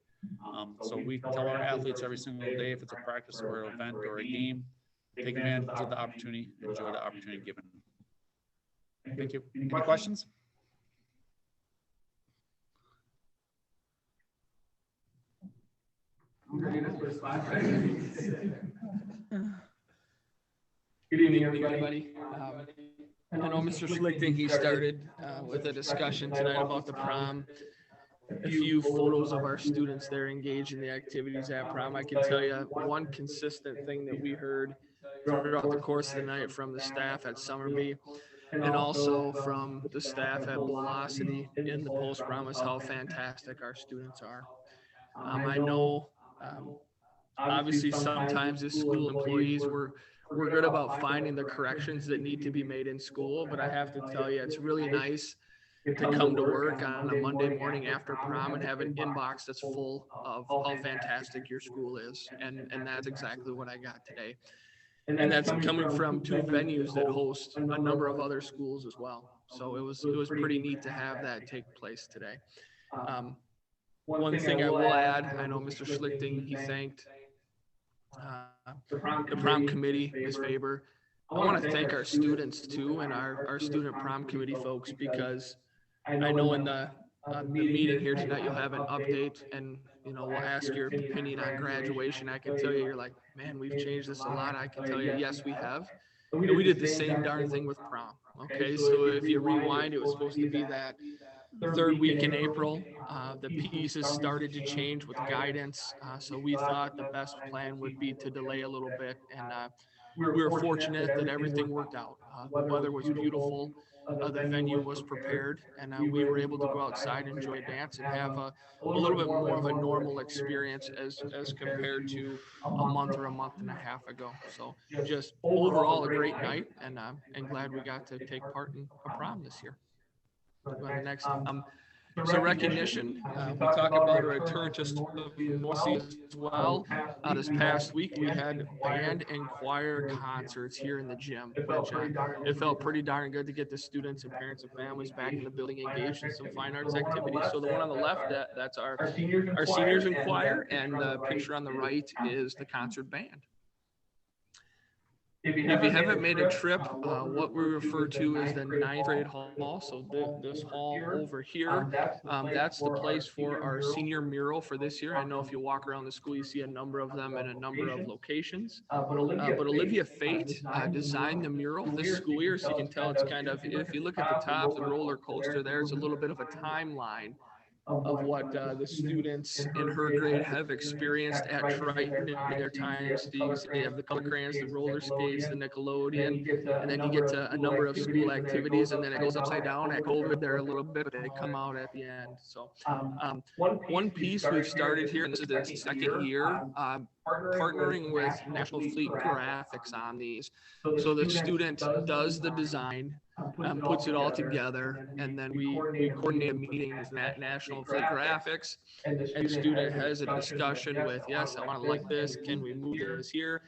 So we tell our athletes every single day, if it's a practice or an event or a game, take advantage of the opportunity, enjoy the opportunity given. Thank you. Any questions? Good evening, everybody. I know Mr. Schlichting, he started with a discussion tonight about the prom. A few photos of our students there engaged in the activities at prom. I can tell you one consistent thing that we heard throughout the course of the night from the staff at Summerby and also from the staff at Velocity in the post-prom is how fantastic our students are. I know obviously sometimes as school employees we're good about finding the corrections that need to be made in school, but I have to tell you, it's really nice to come to work on a Monday morning after prom and have an inbox that's full of how fantastic your school is. And that's exactly what I got today. And that's coming from two venues that host a number of other schools as well. So it was pretty neat to have that take place today. One thing I will add, I know Mr. Schlichting, he thanked the prom committee, Ms. Faber. I want to thank our students too and our student prom committee folks, because I know in the meeting here tonight you'll have an update and we'll ask your opinion on graduation. I can tell you, you're like, man, we've changed this a lot. I can tell you, yes, we have. And we did the same darn thing with prom. Okay, so if you rewind, it was supposed to be that third week in April. The pieces started to change with guidance. So we thought the best plan would be to delay a little bit. And we were fortunate that everything worked out. The weather was beautiful. The venue was prepared, and we were able to go outside, enjoy a dance, and have a little bit more of a normal experience as compared to a month or a month and a half ago. So just overall a great night, and glad we got to take part in a prom this year. The next so recognition, we talk about a return to normalcy as well. This past week we had band and choir concerts here in the gym, which it felt pretty darn good to get the students and parents and families back in the building engaged in some fine arts activities. So the one on the left, that's our seniors in choir, and the picture on the right is the concert band. If you haven't made a trip, what we refer to as the 9th grade hall, so this hall over here, that's the place for our senior mural for this year. I know if you walk around the school, you see a number of them in a number of locations. But Olivia Fate designed the mural this school year, so you can tell it's kind of, if you look at the top, the roller coaster there, it's a little bit of a timeline of what the students in her grade have experienced at Triton in their times. They have the color crayons, the roller skates, the Nickelodeon, and then you get to a number of school activities, and then it goes upside down at COVID there a little bit, but they come out at the end. So one piece we've started here, and this is the second year, partnering with National Fleet Graphics on these. So the student does the design, puts it all together, and then we coordinate a meeting with National Fleet Graphics, and the student has a discussion with, yes, I want to like this, can we move this here,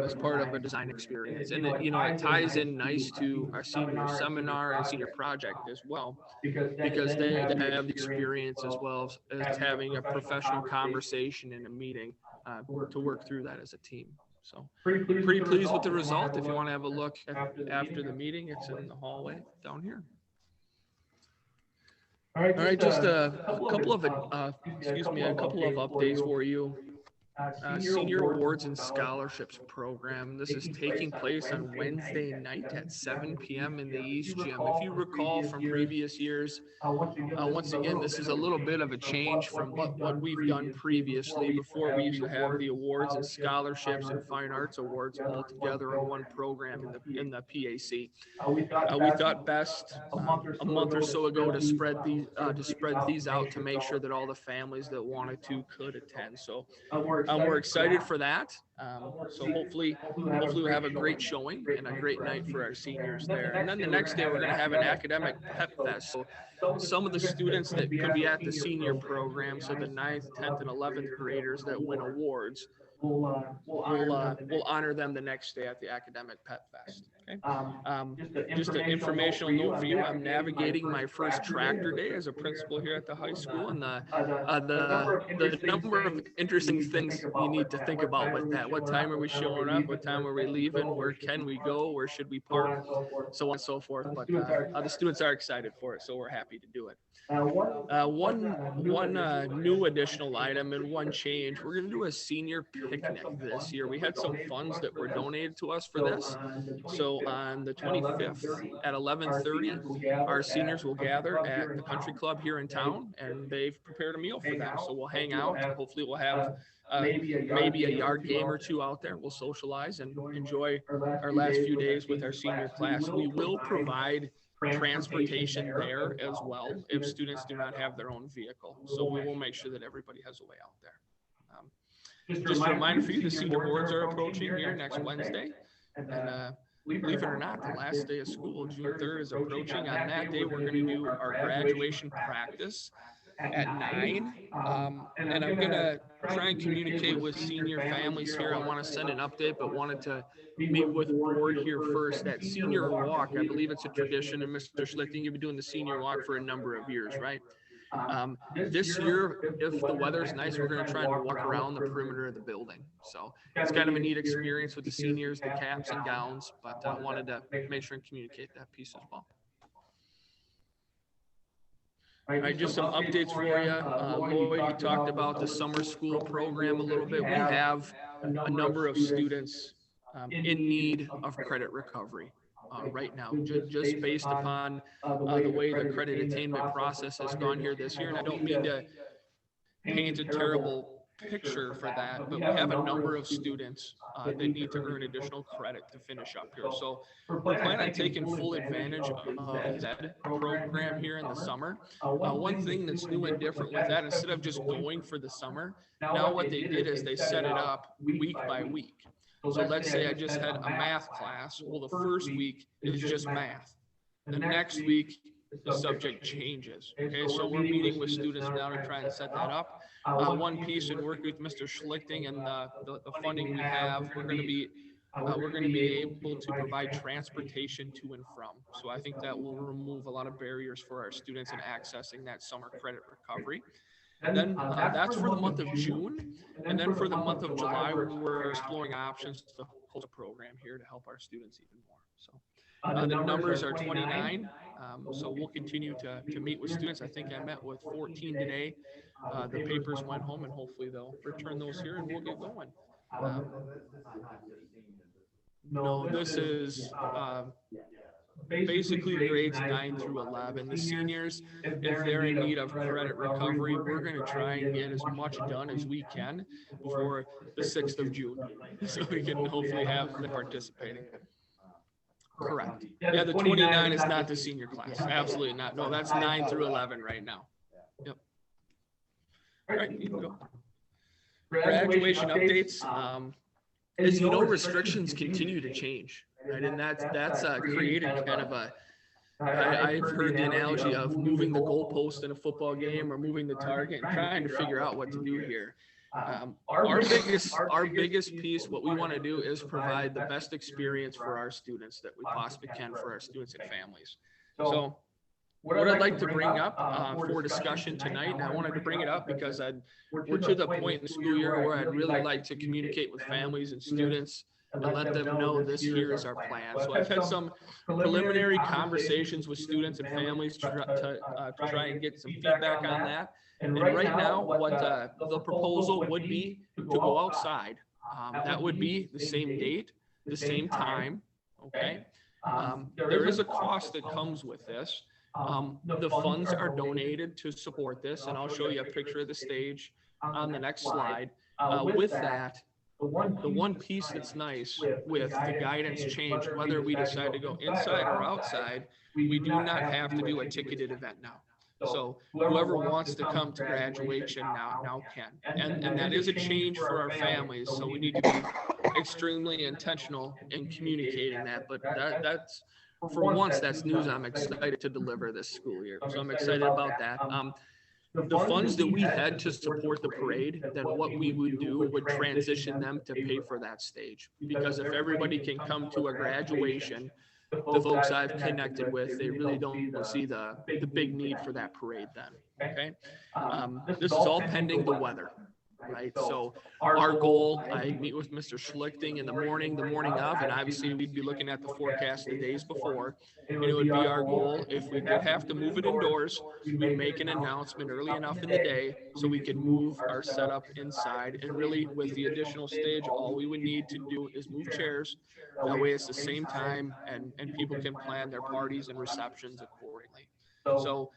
as part of a design experience. And it ties in nice to our senior seminar and senior project as well, because they have the experience as well as having a professional conversation in a meeting to work through that as a team. So pretty pleased with the result. If you want to have a look after the meeting, it's in the hallway down here. All right, just a couple of updates for you. Senior Awards and Scholarships program. This is taking place on Wednesday night at 7 p.m. in the East Gym. If you recall from previous years, once again, this is a little bit of a change from what we've done previously. Before, we used to have the awards and scholarships and fine arts awards all together in one program in the PAC. We thought best a month or so ago to spread these out to make sure that all the families that wanted to could attend. So we're excited for that. So hopefully we'll have a great showing and a great night for our seniors there. And then the next day we're going to have an academic pep fest. So some of the students that could be at the senior program, so the 9th, 10th, and 11th graders that win awards, we'll honor them the next day at the academic pep fest. Okay. Just an informational note for you, I'm navigating my first tractor day as a principal here at the high school, and the number of interesting things you need to think about with that. What time are we showing up? What time are we leaving? Where can we go? Where should we park? So on and so forth. But the students are excited for it, so we're happy to do it. One new additional item and one change, we're going to do a senior picnic this year. We had some funds that were donated to us for this. So on the 25th at 11:30, our seniors will gather at the country club here in town, and they've prepared a meal for them. So we'll hang out. Hopefully we'll have maybe a yard game or two out there. We'll socialize and enjoy our last few days with our senior class. We will provide transportation there as well if students do not have their own vehicle. So we will make sure that everybody has a way out there. Just a reminder for you, the senior boards are approaching here next Wednesday. And believe it or not, the last day of school, June 3rd, is approaching. On that day, we're going to do our graduation practice at 9. And I'm going to try and communicate with senior families here. I want to send an update, but wanted to meet with board here first. That senior walk, I believe it's a tradition, and Mr. Schlichting, you've been doing the senior walk for a number of years, right? This year, if the weather's nice, we're going to try and walk around the perimeter of the building. So it's kind of a neat experience with the seniors, the caps and gowns, but I wanted to make sure and communicate that piece as well. All right, just some updates for you. Lloyd, you talked about the summer school program a little bit. We have a number of students in need of credit recovery right now, just based upon the way the credit attainment process has gone here this year. And I don't mean to paint a terrible picture for that, but we have a number of students that need to earn additional credit to finish up here. So we're planning on taking full advantage of the ZED program here in the summer. One thing that's new and different with that, instead of just going for the summer, now what they did is they set it up week by week. So let's say I just had a math class. Well, the first week is just math. The next week, the subject changes. Okay, so we're meeting with students now to try and set that up. One piece and work with Mr. Schlichting and the funding we have, we're going to be able to provide transportation to and from. So I think that will remove a lot of barriers for our students in accessing that summer credit recovery. And then that's for the month of June. And then for the month of July, we're exploring options to hold a program here to help our students even more. So the numbers are 29. So we'll continue to meet with students. I think I met with 14 today. The papers went home, and hopefully they'll return those here and we'll get going. No, this is basically grades 9 through 11. The seniors, if they're in need of credit recovery, we're going to try and get as much done as we can before the 6th of June. So we can hopefully have them participating. Correct. Yeah, the 29 is not the senior class. Absolutely not. No, that's 9 through 11 right now. Yep. All right, you can go. Graduation updates. As you know, restrictions continue to change, right? And that's created kind of a, I've heard the analogy of moving the goalpost in a football game or moving the target and trying to figure out what to do here. Our biggest piece, what we want to do is provide the best experience for our students that we possibly can for our students and families. So what I'd like to bring up for discussion tonight, and I wanted to bring it up because we're to the point in the school year where I'd really like to communicate with families and students and let them know this here is our plan. So I've had some preliminary conversations with students and families to try and get some feedback on that. And right now, what the proposal would be to go outside. That would be the same date, the same time, okay? There is a cost that comes with this. The funds are donated to support this, and I'll show you a picture of the stage on the next slide. With that, the one piece that's nice with the guidance change, whether we decide to go inside or outside, we do not have to do a ticketed event now. So whoever wants to come to graduation now can. And that is a change for our families, so we need to be extremely intentional in communicating that. But that's, for once, that's news I'm excited to deliver this school year. So I'm excited about that. the funds that we had to support the parade, then what we would do would transition them to pay for that stage. Because if everybody can come to a graduation, the folks I've connected with, they really don't see the big need for that parade then, okay? This is all pending the weather, right? So our goal, I meet with Mr. Schlichting in the morning of, and obviously we'd be looking at the forecast the days before. And it would be our goal, if we did have to move it indoors, we make an announcement early enough in the day so we can move our setup inside. And really with the additional stage, all we would need to do is move chairs. That way it's the same time and people can plan their parties and receptions accordingly. So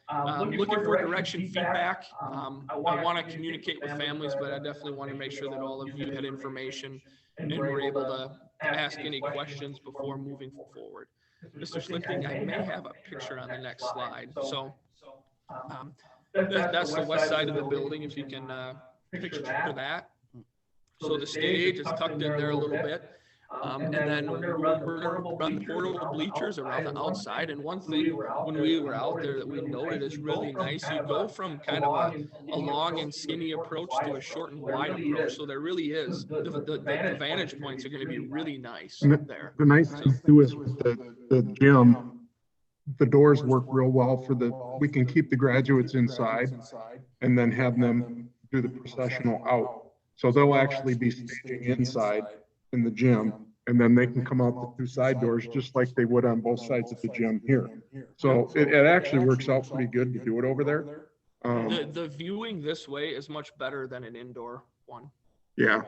looking for direction, feedback. I want to communicate with families, but I definitely want to make sure that all of you had information and were able to ask any questions before moving forward. Mr. Schlichting, I may have a picture on the next slide. So that's the west side of the building, if you can picture that. So the stage is tucked in there a little bit. And then we're going to run portable bleachers around the outside. And one thing when we were out there that we noted is really nice. You go from kind of a long and skinny approach to a short and wide approach. So there really is, the vantage points are going to be really nice there. The nice thing too is with the gym, the doors work real well for we can keep the graduates inside and then have them do the processional out. So they'll actually be staging inside in the gym, and then they can come out the two side doors just like they would on both sides of the gym here. So it actually works out pretty good to do it over there. The viewing this way is much better than an indoor one. Yeah.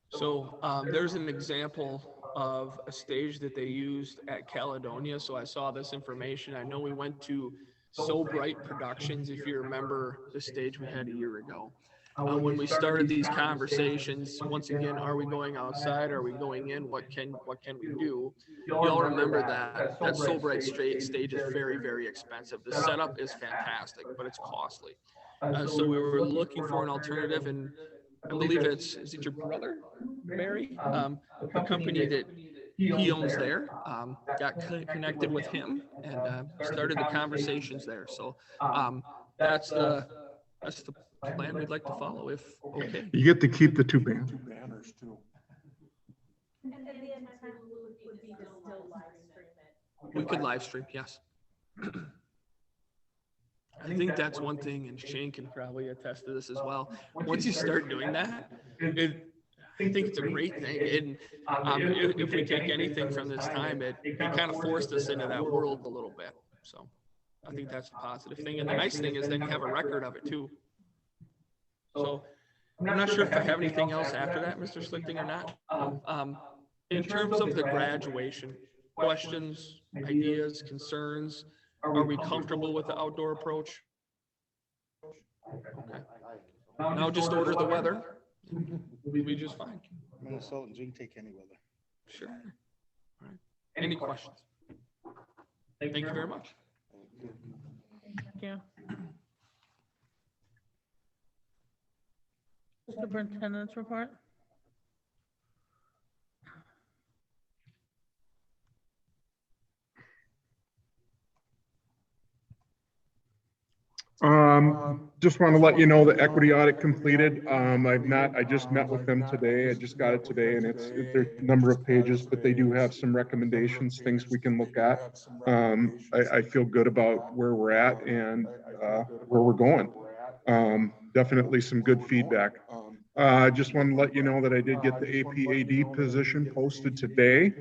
So there's an example of a stage that they used at Caledonia. So I saw this information. I know we went to So Bright Productions, if you remember the stage we had a year ago. When we started these conversations, once again, are we going outside? Are we going in? What can we do? You all remember that So Bright stage is very, very expensive. The setup is fantastic, but it's costly. So we were looking for an alternative, and I believe is it your brother, Barry? A company that he owns there, got connected with him and started the conversations there. So that's the plan we'd like to follow, if okay. You get to keep the two banners too. We could live stream, yes. I think that's one thing, and Shane can probably attest to this as well. Once you start doing that, I think it's a great thing. And if we take anything from this time, it kind of forced us into that world a little bit. So I think that's a positive thing. And the nice thing is then you have a record of it too. So I'm not sure if I have anything else after that, Mr. Schlichting, or not. In terms of the graduation, questions, ideas, concerns, are we comfortable with the outdoor approach? Okay. Now just order the weather. We'll be just fine. Minnesotans, you can take any weather. Sure. All right. Any questions? Thank you very much. Thank you. Superintendent's report. Just want to let you know the equity audit completed. I just met with them today. I just got it today, and there's a number of pages, but they do have some recommendations, things we can look at. I feel good about where we're at and where we're going. Definitely some good feedback. I just want to let you know that I did get the APAD position posted today.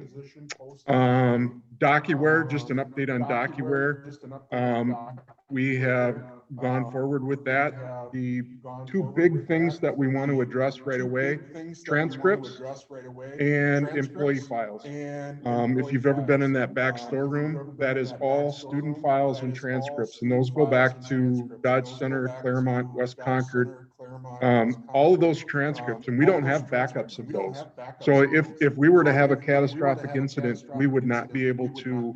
DocuWare, just an update on DocuWare. We have gone forward with that. The two big things that we want to address right away, transcripts and employee files. If you've ever been in that back storeroom, that is all student files and transcripts, and those go back to Dodge Center, Claremont, West Concord. All of those transcripts, and we don't have backups of those. So if we were to have a catastrophic incident, we would not be able to,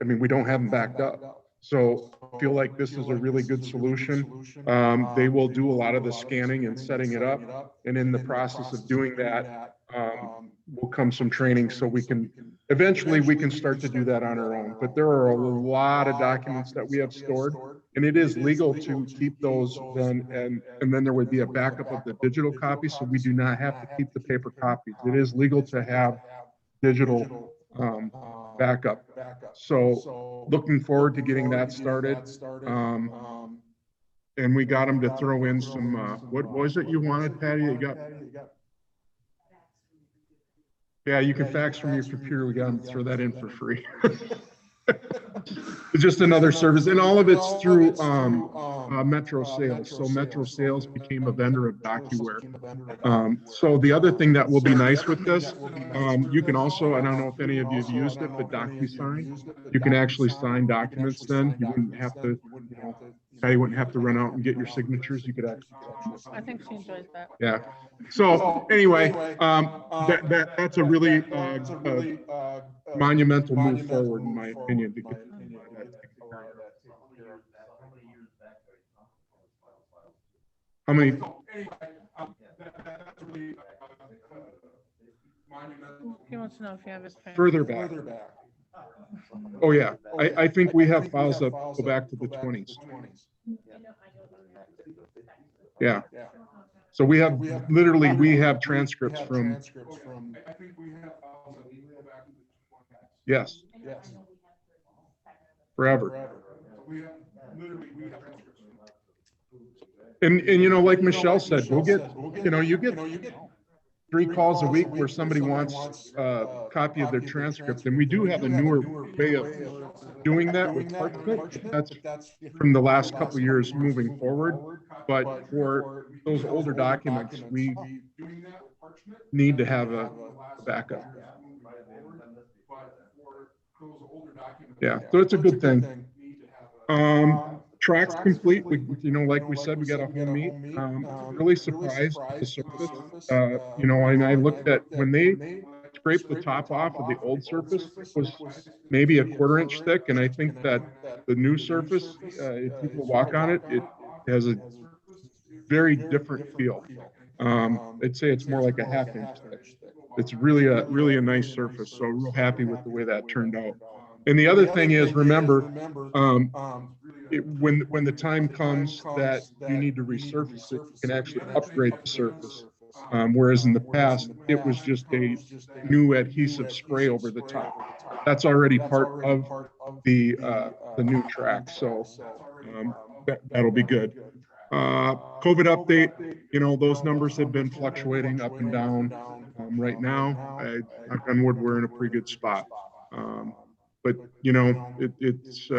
we don't have them backed up. So feel like this is a really good solution, they will do a lot of the scanning and setting it up. And in the process of doing that, will come some training so we can, eventually we can start to do that on our own. But there are a lot of documents that we have stored, and it is legal to keep those then, and then there would be a backup of the digital copy, so we do not have to keep the paper copies. It is legal to have digital backup. So looking forward to getting that started. And we got them to throw in some, what was it you wanted, Patty? You got? Yeah, you can fax from your computer. We got them to throw that in for free. It's just another service, and all of it's through Metro Sales. So Metro Sales became a vendor of DocuWare. So the other thing that will be nice with this, you can also, I don't know if any of you have used it, but DocuSign, you can actually sign documents then. You wouldn't have to, you know, Patty wouldn't have to run out and get your signatures. You could actually. I think she enjoys that. Yeah. So anyway, that's a really monumental move forward, in my opinion. To get how many? He wants to know if you have his. Further back. Oh yeah, I think we have files that go back to the 20s. Yeah. So we have literally, we have transcripts from. Yes. Forever. And you know, like Michelle said, we'll get, you know, you get 3 calls a week where somebody wants a copy of their transcript, and we do have a newer way of doing that with Parchment. That's from the last couple of years moving forward. But for those older documents, we need to have a backup. Yeah, so it's a good thing. Tracks complete. We, you know, like we said, we got a home meet. Really surprised with the surface. You know, and I looked at when they scraped the top off of the old surface, it was maybe a 1/4 inch thick, and I think that the new surface, if people walk on it, it has a very different feel. I'd say it's more like a 1/2 inch thick. It's really a nice surface. So real happy with the way that turned out. And the other thing is, remember, when the time comes that you need to resurface it, you can actually upgrade the surface. Whereas in the past, it was just a new adhesive spray over the top. That's already part of the new track. So that'll be good. COVID update, you know, those numbers have been fluctuating up and down. Right now, knock on wood, we're in a pretty good spot. But, you know, it's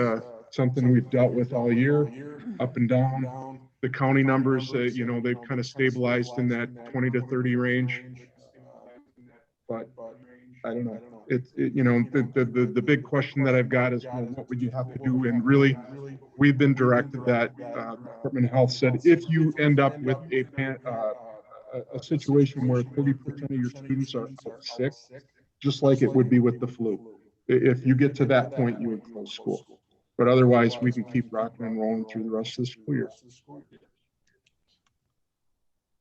something we've dealt with all year, up and down. The county numbers, you know, they've kind of stabilized in that 20 to 30 range. But I don't know. You know, the big question that I've got is, well, what would you have to do? And really, we've been directed that Department of Health said, if you end up with a situation where 30% of your students are sick, just like it would be with the flu. If you get to that point, you would close school. But otherwise, we can keep rocking and rolling through the rest of the school year.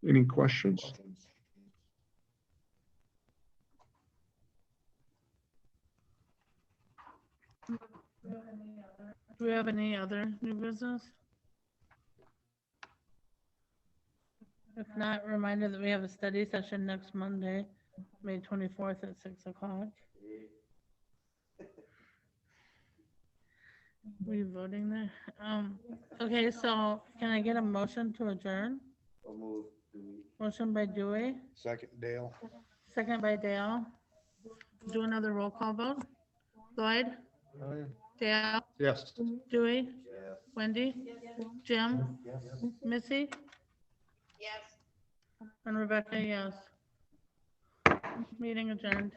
Any questions? Do we have any other new business? If not, reminder that we have a study session next Monday, May 24th at 6 o'clock. We voting there? Okay, so can I get a motion to adjourn? Motion by Dewey, Second, Dale. second by Dale. Do another roll call vote. Lloyd? Dale? Yes. Dewey? Wendy? Jim? Missy? Yes. And Rebecca, yes. Meeting adjourned.